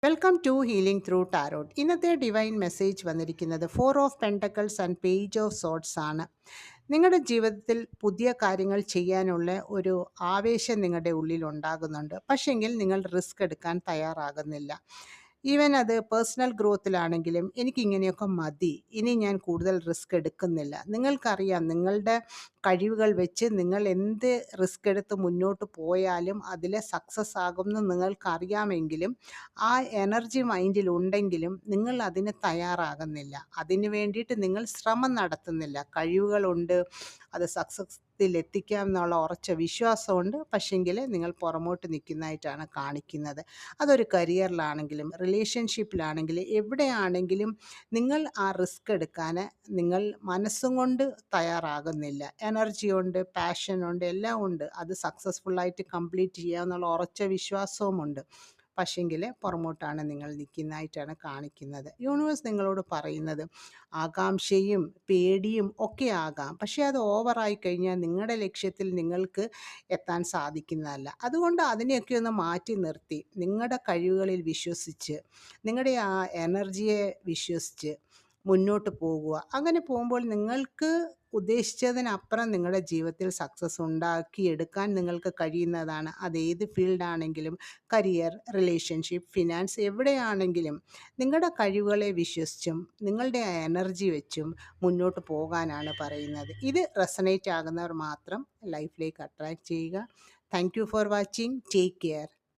Welcome to healing through tarot. ഇന്നത്തെ divine message വന്നിരിക്കുന്നത് 4 of pentacles and page of swords ആണ്. നിങ്ങളുടെ ജീവിതത്തിൽ പുതിയ കാര്യങ്ങൾ ചെയ്യാനുള്ള ഒരു ആവേശം നിങ്ങളുടെ ഉള്ളിൽ ഉണ്ടാകുന്നുണ്ട്. പക്ഷെങ്കിൽ നിങ്ങൾ റിസ്ക് എടുക്കാൻ തയ്യാറാകുന്നില്ല. ഈവൻ അത് പേഴ്സണൽ ഗ്രോത്തിലാണെങ്കിലും എനിക്കിങ്ങനെയൊക്കെ മതി, ഇനി ഞാൻ കൂടുതൽ റിസ്ക് എടുക്കുന്നില്ല. നിങ്ങൾക്കറിയാം നിങ്ങളുടെ കഴിവുകൾ വെച്ച് നിങ്ങൾ എന്ത് റിസ്ക് എടുത്ത് മുന്നോട്ട് പോയാലും അതിൽ സക്സസ് ആകുമെന്ന് നിങ്ങൾക്കറിയാമെങ്കിലും ആ എനർജി മൈൻഡിൽ ഉണ്ടെങ്കിലും നിങ്ങൾ അതിന് തയ്യാറാകുന്നില്ല. അതിന് വേണ്ടിയിട്ട് നിങ്ങൾ ശ്രമം നടത്തുന്നില്ല. കഴിവുകളുണ്ട്, അത് സക്സസ്സിലെത്തിക്കാം എന്നുള്ള ഉറച്ച വിശ്വാസമുണ്ട്. പക്ഷെങ്കിൽ നിങ്ങൾ പുറമോട്ട് നിൽക്കുന്നതായിട്ടാണ് കാണിക്കുന്നത്. അതൊരു കരിയറിലാണെങ്കിലും റിലേഷൻഷിപ്പിലാണെങ്കിലും എവിടെയാണെങ്കിലും നിങ്ങൾ ആ റിസ്ക് എടുക്കാൻ നിങ്ങൾ മനസ്സും കൊണ്ട് തയ്യാറാകുന്നില്ല. എനർജി ഉണ്ട്, പാഷനുണ്ട്, എല്ലാം ഉണ്ട്. അത് സക്സസ്ഫുള്ളായിട്ട് കംപ്ലീറ്റ് ചെയ്യാമെന്നുള്ള ഉറച്ച വിശ്വാസവുമുണ്ട്. പക്ഷെങ്കിൽ പുറമോട്ടാണ് നിങ്ങൾ നിൽക്കുന്നതായിട്ടാണ് കാണിക്കുന്നത്. യൂണിവേഴ്സ് നിങ്ങളോട് പറയുന്നത് ആകാംക്ഷയും പേടിയും ഒക്കെ ആകാം, പക്ഷേ അത് ഓവറായി കഴിഞ്ഞാൽ നിങ്ങളുടെ ലക്ഷ്യത്തിൽ നിങ്ങൾക്ക് എത്താൻ സാധിക്കുന്നതല്ല. അതുകൊണ്ട് അതിനെയൊക്കെ ഒന്ന് മാറ്റി നിർത്തി നിങ്ങളുടെ കഴിവുകളിൽ വിശ്വസിച്ച് നിങ്ങളുടെ ആ എനർജിയെ വിശ്വസിച്ച് മുന്നോട്ട് പോകുക. അങ്ങനെ പോകുമ്പോൾ നിങ്ങൾക്ക് ഉദ്ദേശിച്ചതിനപ്പുറം നിങ്ങളുടെ ജീവിതത്തിൽ സക്സസ് ഉണ്ടാക്കിയെടുക്കാൻ നിങ്ങൾക്ക് കഴിയുന്നതാണ്. അത് ഏത് ഫീൽഡാണെങ്കിലും, കരിയർ, റിലേഷൻഷിപ്പ്, ഫിനാൻസ്, എവിടെയാണെങ്കിലും നിങ്ങളുടെ കഴിവുകളെ വിശ്വസിച്ചും നിങ്ങളുടെ ആ എനർജി വെച്ചും മുന്നോട്ട് പോകാനാണ് പറയുന്നത്. ഇത് റെസണേറ്റ് ആകുന്നവർ മാത്രം ലൈഫിലേക്ക് അട്രാക്റ്റ് ചെയ്യുക. Thank you for watching. Take care.